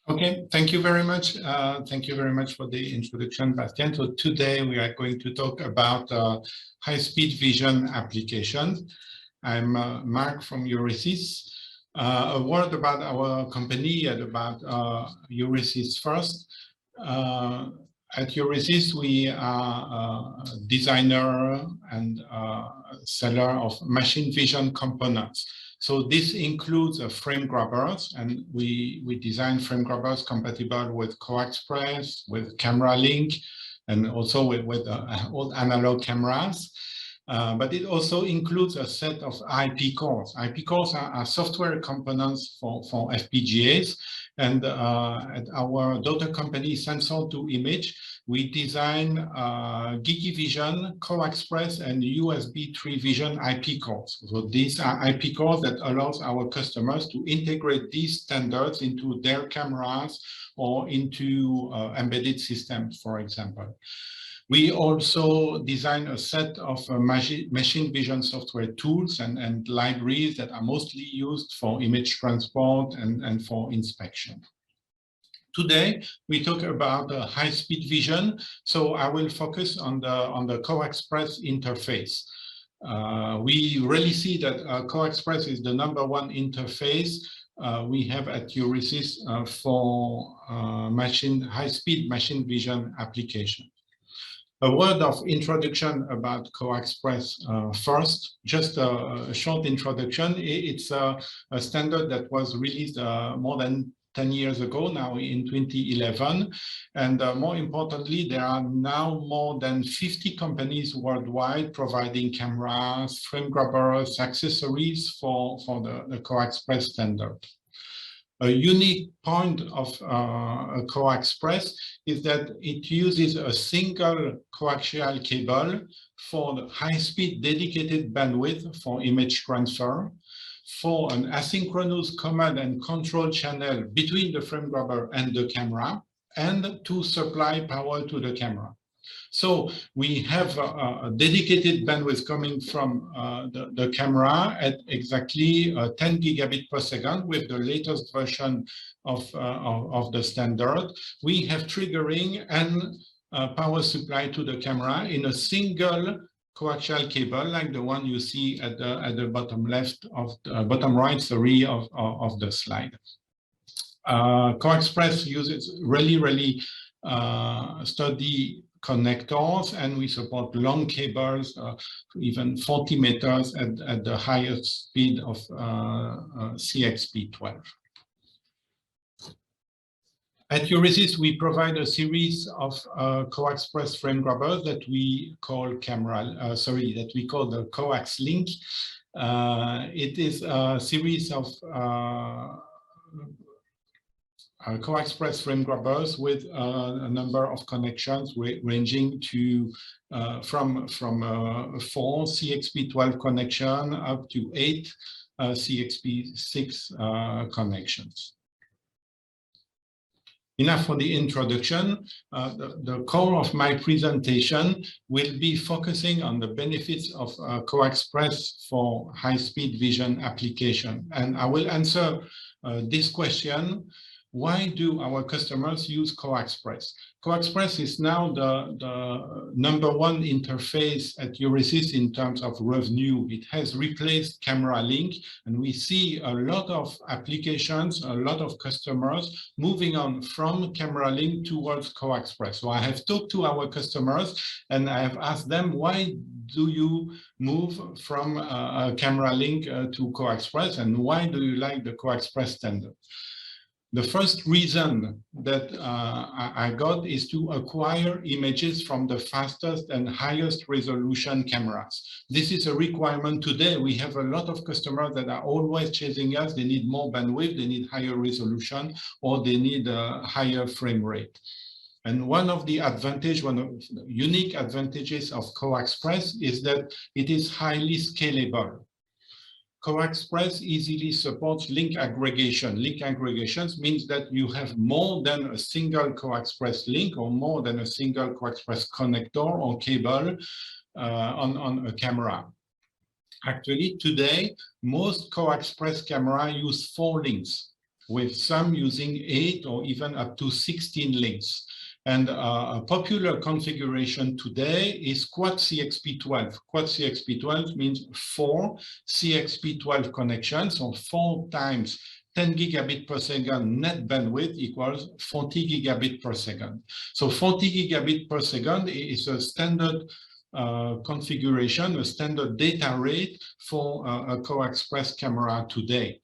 Okay, thank you very much. Thank you very much for the introduction, Bastien. So today we are going to talk about high-speed vision applications. I'm Mark from Euresys. A word about our company and about Euresys first. At Euresys, we are a designer and seller of machine vision components. So this includes frame grabbers, and we design frame grabbers compatible with CoaXPress, with Camera Link, and also with old analog cameras. But it also includes a set of IP cores. IP cores are software components for FPGAs. And at our daughter company, Sensor2Image, we design GigiVision, CoaXPress, and USB 3 Vision IP cores. So these are IP cores that allows our customers to integrate these standards into their cameras or into embedded systems, for example. We also design a set of machine vision software tools and libraries that are mostly used for image transport and for inspection. Today, we talk about high-speed vision, so I will focus on the CoaXPress interface. We really see that CoaXPress is the #1 interface we have at Euresys for high-speed machine vision application. A word of introduction about CoaXPress first, just a short introduction. It's a standard that was released more than 10 years ago, now in 2011. And more importantly, there are now more than 50 companies worldwide providing cameras, frame grabbers, accessories for the CoaXPress standard. A unique point of CoaXPress is that it uses a single coaxial cable for the high-speed dedicated bandwidth for image transfer, for an asynchronous command and control channel between the frame grabber and the camera, and to supply power to the camera. So we have a dedicated bandwidth coming from the camera at exactly 10 gigabit per second with the latest version of the standard. We have triggering and power supply to the camera in a single coaxial cable, like the one you see at the bottom left of the bottom right, sorry, of the slide. CoaXPress uses really sturdy connectors, and we support long cables, even 40 meters at the highest speed of CXP12. At Euresys, we provide a series of CoaXPress frame grabbers that we call the Coaxlink. It is a series of CoaXPress frame grabbers with a number of connections ranging to from 4 CXP12 connection up to 8 CXP6 connections. Enough for the introduction. The core of my presentation will be focusing on the benefits of CoaXPress for high-speed vision application. And I will answer this question: why do our customers use CoaXPress? CoaXPress is now the #1 interface at Euresys in terms of revenue. It has replaced Camera Link, and we see a lot of applications, a lot of customers moving on from Camera Link towards CoaXPress. So I have talked to our customers and I have asked them, why do you move from Camera Link to CoaXPress, and why do you like the CoaXPress standard? The first reason that I got is to acquire images from the fastest and highest resolution cameras. This is a requirement today. We have a lot of customers that are always chasing us. They need more bandwidth, they need higher resolution, or they need a higher frame rate. And one of the unique advantages of CoaXPress is that it is highly scalable. CoaXPress easily supports link aggregation. Link aggregations means that you have more than a single CoaXPress link or more than a single CoaXPress connector or cable on a camera. Actually, today, most CoaXPress cameras use 4 links. with some using 8 or even up to 16 links. And a popular configuration today is QuadCXP12. QuadCXP12 means 4 CXP12 connections, or 4 times 10 gigabit per second net bandwidth equals 40 gigabit per second. So 40 gigabit per second is a standard configuration, a standard data rate for a CoaXPress camera today.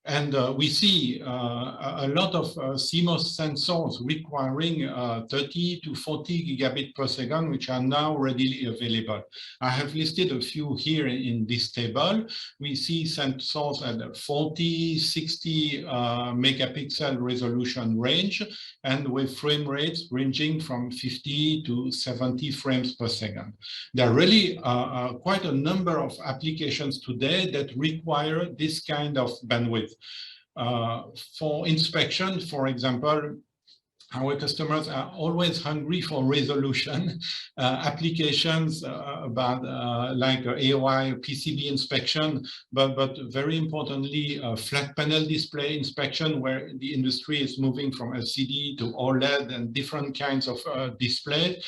And we see a lot of CMOS sensors requiring 30 to 40 gigabit per second, which are now readily available. I have listed a few here in this table. We see sensors at 40, 60 megapixel resolution range, and with frame rates ranging from 50 to 70 frames per second. There are really quite a number of applications today that require this kind of bandwidth. For inspection, for example, our customers are always hungry for resolution. Applications about like AOI, PCB inspection, but very importantly, flat panel display inspection, where the industry is moving from LCD to OLED and different kinds of displays.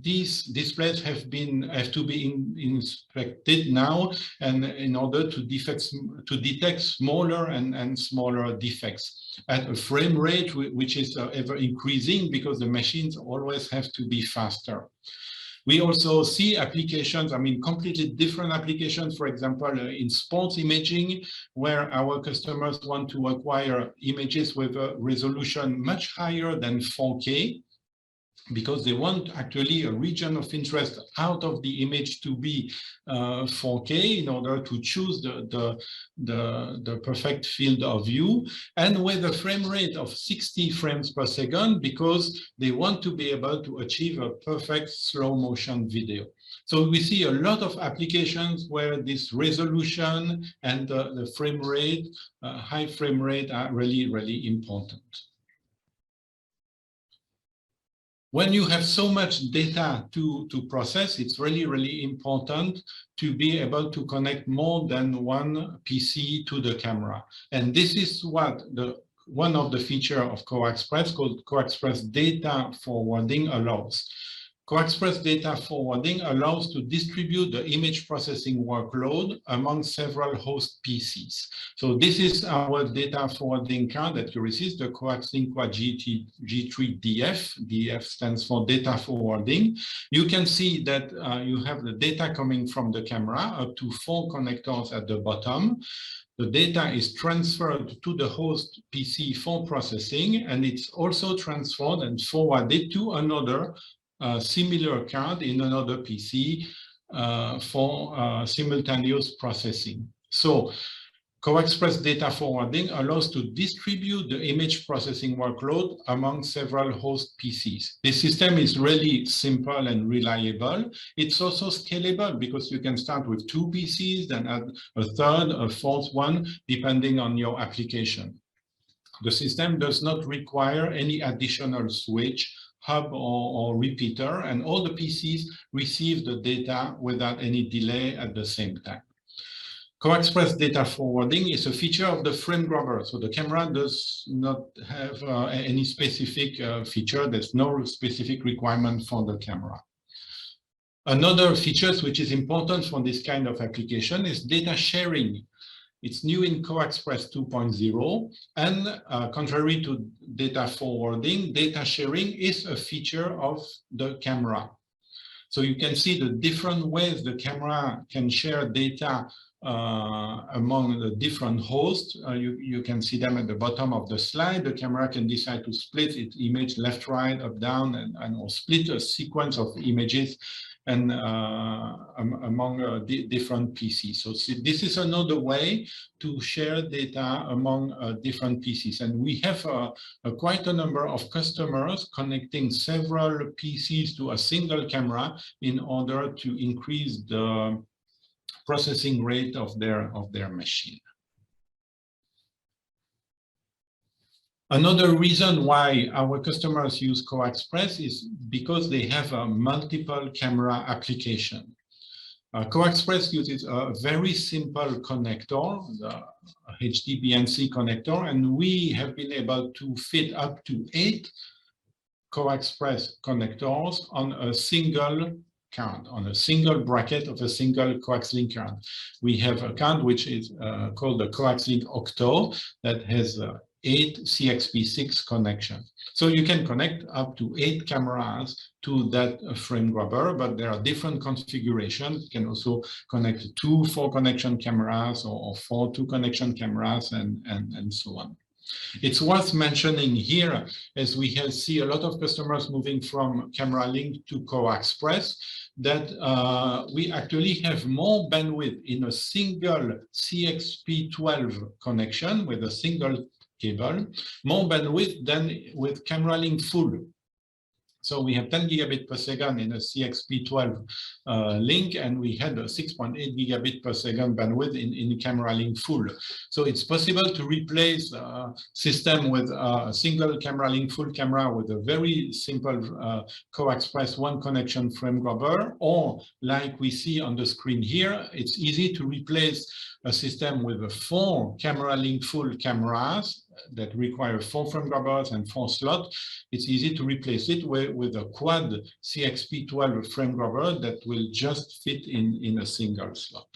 These displays have to be inspected now, and in order to detect smaller and smaller defects at a frame rate which is ever increasing, because the machines always have to be faster. We also see applications, I mean, completely different applications, for example, in sports imaging, where our customers want to acquire images with a resolution much higher than 4K, because they want actually a region of interest out of the image to be 4K in order to choose the perfect field of view, and with a frame rate of 60 frames per second, because they want to be able to achieve a perfect slow motion video. So we see a lot of applications where this resolution and the frame rate, high frame rate, are really, really important. When you have so much data to process, it's really, really important to be able to connect more than one PC to the camera. And this is what one of the features of CoaXPress, called CoaXPress Data Forwarding, allows. CoaXPress Data Forwarding allows to distribute the image processing workload among several host PCs. So this is our data forwarding card that Euresys, the Coaxlink G3DF. DF stands for data forwarding. You can see that you have the data coming from the camera, up to 4 connectors at the bottom. The data is transferred to the host PC for processing, and it's also transferred and forwarded to another similar card in another PC for simultaneous processing. So CoaXPress Data Forwarding allows to distribute the image processing workload among several host PCs. This system is really simple and reliable. It's also scalable, because you can start with 2 PCs, then add a third, a fourth one, depending on your application. The system does not require any additional switch, hub, or repeater, and all the PCs receive the data without any delay at the same time. CoaXPress Data Forwarding is a feature of the frame grabber, so the camera does not have any specific feature. There's no specific requirement for the camera. Another feature which is important for this kind of application is data sharing. It's new in CoaXPress 2.0, and contrary to data forwarding, data sharing is a feature of the camera. So you can see the different ways the camera can share data among the different hosts. You can see them at the bottom of the slide. The camera can decide to split its image left, right, up, down, and or split a sequence of images and among different PCs. So this is another way to share data among different PCs. And we have quite a number of customers connecting several PCs to a single camera in order to increase the processing rate of their machine. Another reason why our customers use CoaXPress is because they have a multiple camera application. CoaXPress uses a very simple connector. HDBNC connector, and we have been able to fit up to 8 CoaXPress connectors on a single card, on a single bracket of a single Coaxlink card. We have a card which is called the Coaxlink Octo that has 8 CXP6 connections. So you can connect up to 8 cameras to that frame grabber, but there are different configurations. You can also connect 2 4-connection cameras or 4 2-connection cameras and so on. It's worth mentioning here, as we see a lot of customers moving from camera link to CoaXPress, that we actually have more bandwidth in a single CXP12 connection with a single cable, more bandwidth than with camera link full. So we have 10 gigabit per second in a CXP12 link, and we had a 6.8 gigabit per second bandwidth in camera link full. So it's possible to replace a system with a single camera link full camera with a very simple CoaXPress 1 connection frame grabber, or like we see on the screen here, it's easy to replace a system with 4 camera link full cameras that require 4 frame grabbers and 4 slots. It's easy to replace it with a quad CXP12 frame grabber that will just fit in a single slot.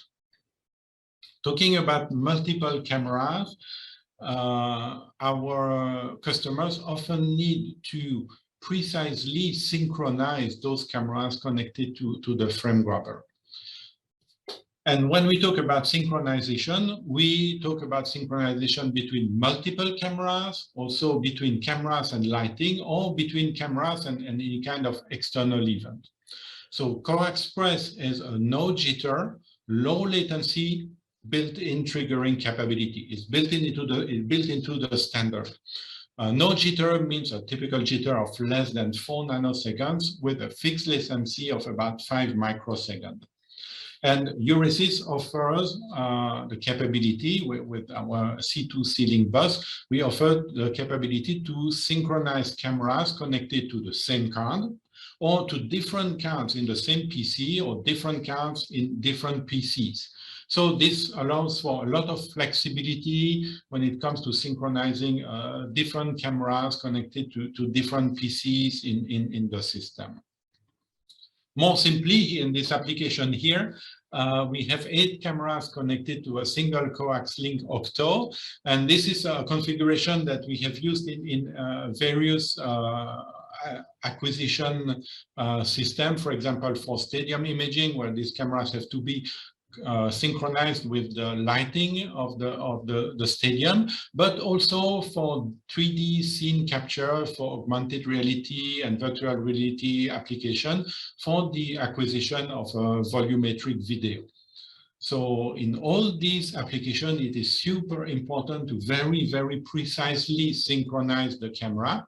Talking about multiple cameras, our customers often need to precisely synchronize those cameras connected to the frame grabber. And when we talk about synchronization, we talk about synchronization between multiple cameras, also between cameras and lighting, or between cameras and any kind of external event. So CoaXPress is a no jitter, low latency, built-in triggering capability. It's built into the standard. No jitter means a typical jitter of less than 4 nanoseconds with a fixed latency of about 5 microseconds. And Euresys offers the capability with our C2 C-Link bus. We offer the capability to synchronize cameras connected to the same card or to different cards in the same PC or different cards in different PCs. So this allows for a lot of flexibility when it comes to synchronizing different cameras connected to different PCs in the system. More simply, in this application here, we have 8 cameras connected to a single Coaxlink Octo, and this is a configuration that we have used in various acquisition systems, for example, for stadium imaging, where these cameras have to be synchronized with the lighting of the stadium, but also for 3D scene capture, for augmented reality and virtual reality application, for the acquisition of a volumetric video. So in all these applications, it is super important to very, very precisely synchronize the cameras,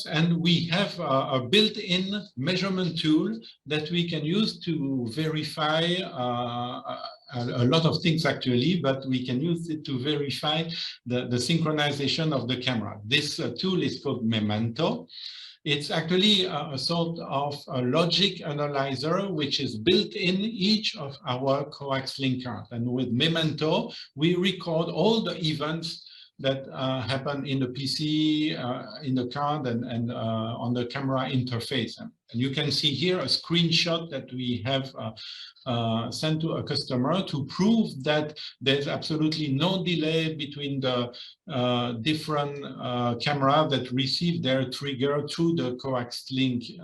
and we have a built-in measurement tool that we can use to verify a lot of things actually, but we can use it to verify the synchronization of the camera. This tool is called Memento. It's actually a sort of a logic analyzer which is built in each of our Coaxlink cards. And with Memento, we record all the events that happen in the PC, in the card, and on the camera interface. And you can see here a screenshot that we have sent to a customer to prove that there's absolutely no delay between the different cameras that receive their trigger through the Coaxlink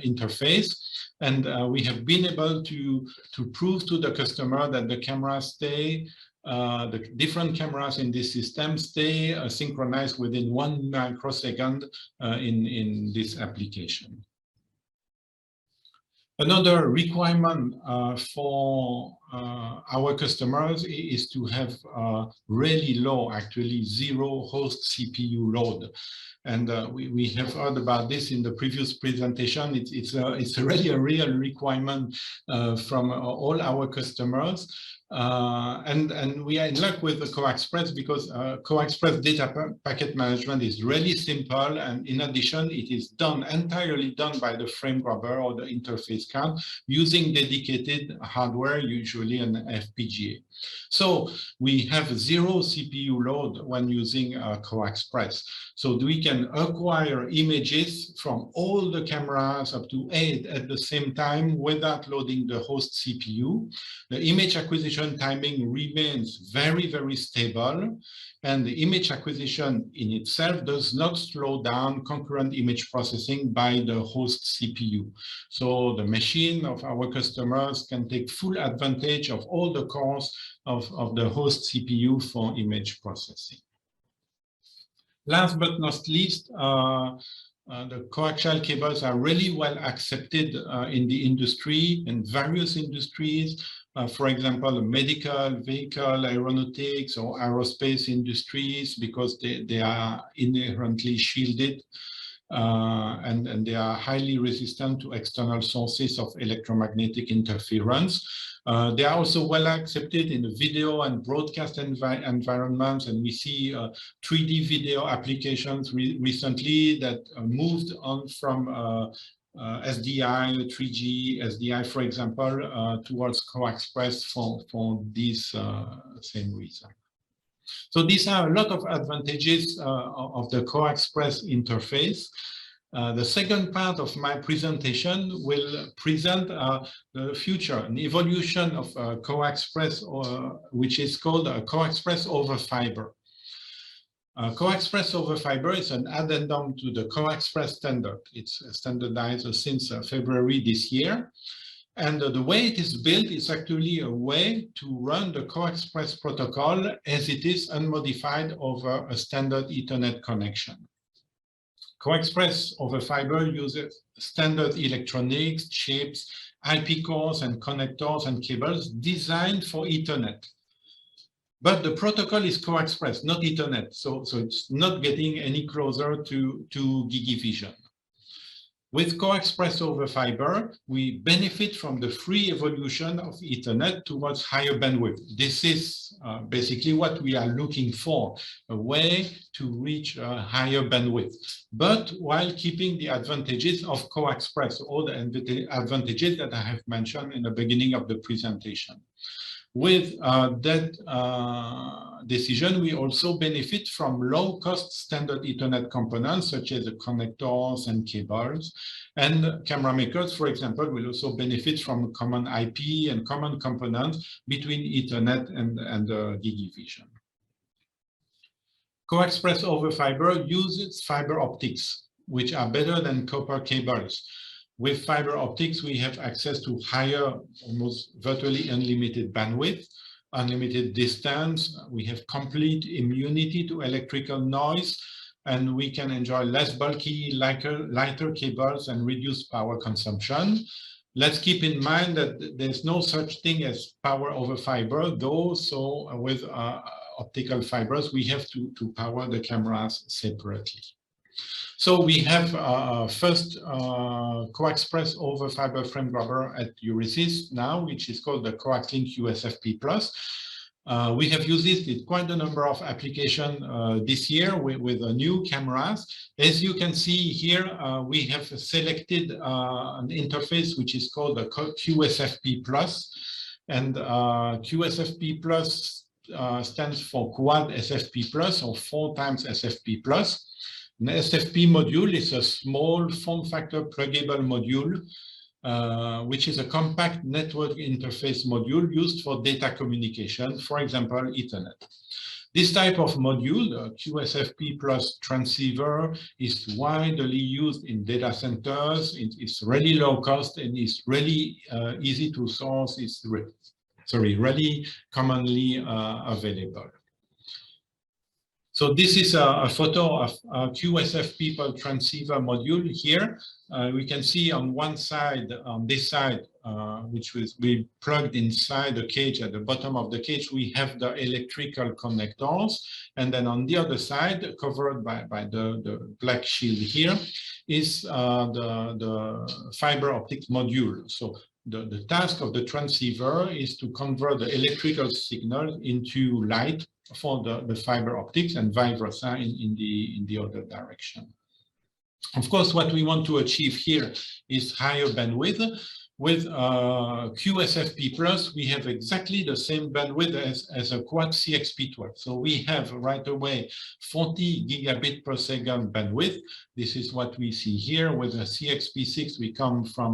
interface. And we have been able to prove to the customer that the cameras stay the different cameras in this system stay synchronized within 1 microsecond in this application. Another requirement for our customers is to have really low, actually 0 host CPU load. And we have heard about this in the previous presentation. It's really a real requirement from all our customers. And we are in luck with the CoaXPress because CoaXPress data packet management is really simple, and in addition it is entirely done by the frame grabber or the interface card using dedicated hardware, usually usually an FPGA. So we have zero CPU load when using CoaXPress. So we can acquire images from all the cameras up to 8 at the same time without loading the host CPU. The image acquisition timing remains very, very stable, and the image acquisition in itself does not slow down concurrent image processing by the host CPU. So the machine of our customers can take full advantage of all the cores of the host CPU for image processing. Last but not least, the coaxial cables are really well accepted in the industry, in various industries. For example, medical, vehicle, aeronautics, or aerospace industries, because they are inherently shielded and they are highly resistant to external sources of electromagnetic interference. They are also well accepted in the video and broadcast environments, and we see 3D video applications recently that moved on from SDI, 3G, SDI, for example, towards CoaXPress for this same reason. So these are a lot of advantages of the CoaXPress interface. The second part of my presentation will present the future, an evolution of CoaXPress, which is called CoaXPress over fiber. CoaXPress over fiber is an addendum to the CoaXPress standard. It's standardized since February this year. And the way it is built is actually a way to run the CoaXPress protocol as it is unmodified over a standard Ethernet connection. CoaXPress over fiber uses standard electronics, chips, IP cores, and connectors and cables designed for Ethernet. But the protocol is CoaXPress, not Ethernet, so it's not getting any closer to GigiVision. With CoaXPress over fiber, we benefit from the free evolution of Ethernet towards higher bandwidth. This is basically what we are looking for, a way to reach a higher bandwidth, but while keeping the advantages of CoaXPress, all the advantages that I have mentioned in the beginning of the presentation. With that decision, we also benefit from low-cost standard Ethernet components, such as the connectors and cables. And camera makers, for example, will also benefit from common IP and common components between Ethernet and GigiVision. CoaXPress over fiber uses fiber optics, which are better than copper cables. With fiber optics, we have access to higher, almost virtually unlimited bandwidth, unlimited distance. We have complete immunity to electrical noise, and we can enjoy less bulky, lighter cables and reduce power consumption. Let's keep in mind that there's no such thing as power over fiber, though. So with optical fibers, we have to power the cameras separately. So we have first CoaXPress over fiber frame grabber at Euresys now, which is called the Coaxlink QSFP+. We have used it in quite a number of applications this year with new cameras. As you can see here, we have selected an interface which is called the QSFP+. And QSFP+ stands for Quad SFP+, or 4 times SFP+. An SFP module is a small form factor pluggable module, which is a compact network interface module used for data communication, for example, Ethernet. This type of module, the QSFP+ transceiver, is widely used in data centers. It's really low cost and it's really easy to source. It's really commonly available. So this is a photo of a QSFP transceiver module here. We can see on one side, on this side, which we plugged inside the cage. At the bottom of the cage, we have the electrical connectors. And then on the other side, covered by the black shield here, is the fiber optic module. So the task of the transceiver is to convert the electrical signal into light for the fiber optics and vice versa in the other direction. Of course, what we want to achieve here is higher bandwidth. with QSFP Plus, we have exactly the same bandwidth as a quad CXP12. So we have right away 40 gigabit per second bandwidth. This is what we see here. With a CXP6, we come from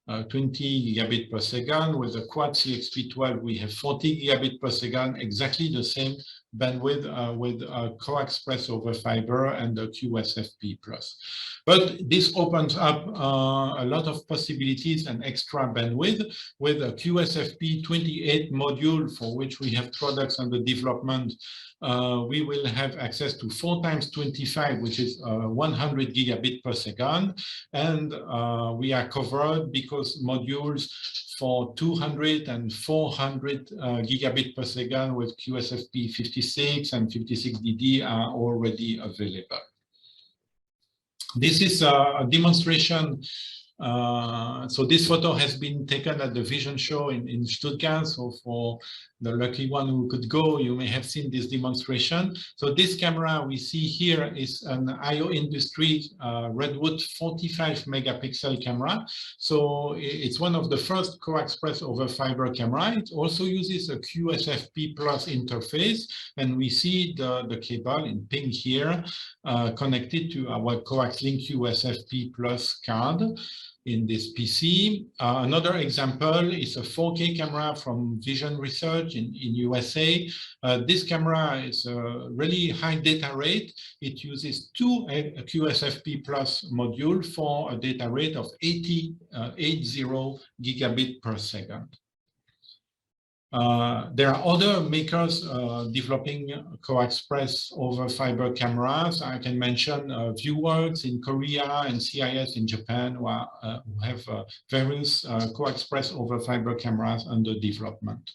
20 gigabit per second. With a quad CXP12, we have 40 gigabit per second, exactly the same bandwidth with CoaXPress over fiber and the QSFP Plus. But this opens up a lot of possibilities and extra bandwidth with a QSFP 28 module, for which we have products under development. We will have access to 4 times 25, which is 100 gigabit per second. And we are covered because modules for 200 and 400 gigabit per second with QSFP 56 and 56DD are already available. This is a demonstration. So this photo has been taken at the Vision Show in Stuttgart. So for the lucky one who could go, you may have seen this demonstration. So this camera we see here is an IO Industry Redwood 45 megapixel camera. So it's one of the first CoaXPress over fiber camera. It also uses a QSFP Plus interface, and we see the cable in pink here connected to our Coaxlink QSFP Plus card in this PC. Another example is a 4K camera from Vision Research in USA. This camera is a really high data rate. It uses 2 QSFP Plus module for a data rate of 80 gigabit per second. There are other makers developing CoaXPress over fiber cameras. I can mention ViewWorks in Korea and CIS in Japan, who have various CoaXPress over fiber cameras under development.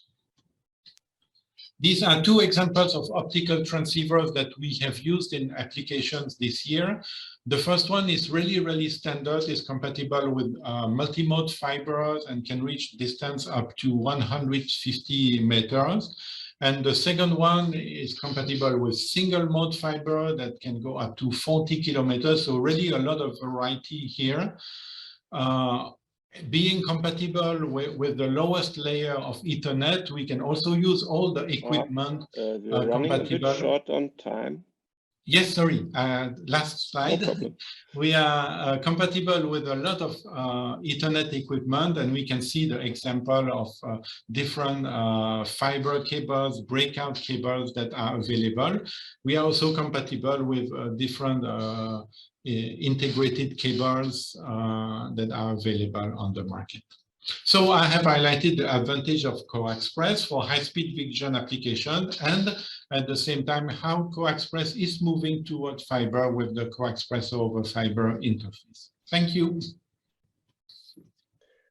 These are 2 examples of optical transceivers that we have used in applications this year. The first one is really standard, is compatible with multi-mode fibers and can reach distance up to 150 meters. And the second one is compatible with single mode fiber that can go up to 40 kilometers. So really a lot of variety here. Being compatible with the lowest layer of Ethernet, we can also use all the equipment we're running a bit short on time. Yes, sorry, last slide. No We are compatible with a lot of Ethernet equipment, and we can see the example of different fiber cables, breakout cables that are available. We are also compatible with different integrated cables that are available on the market. So I have highlighted the advantage of CoaXPress for high-speed vision application, and at the same time how CoaXPress is moving toward fiber with the CoaXPress over fiber interface. Thank you.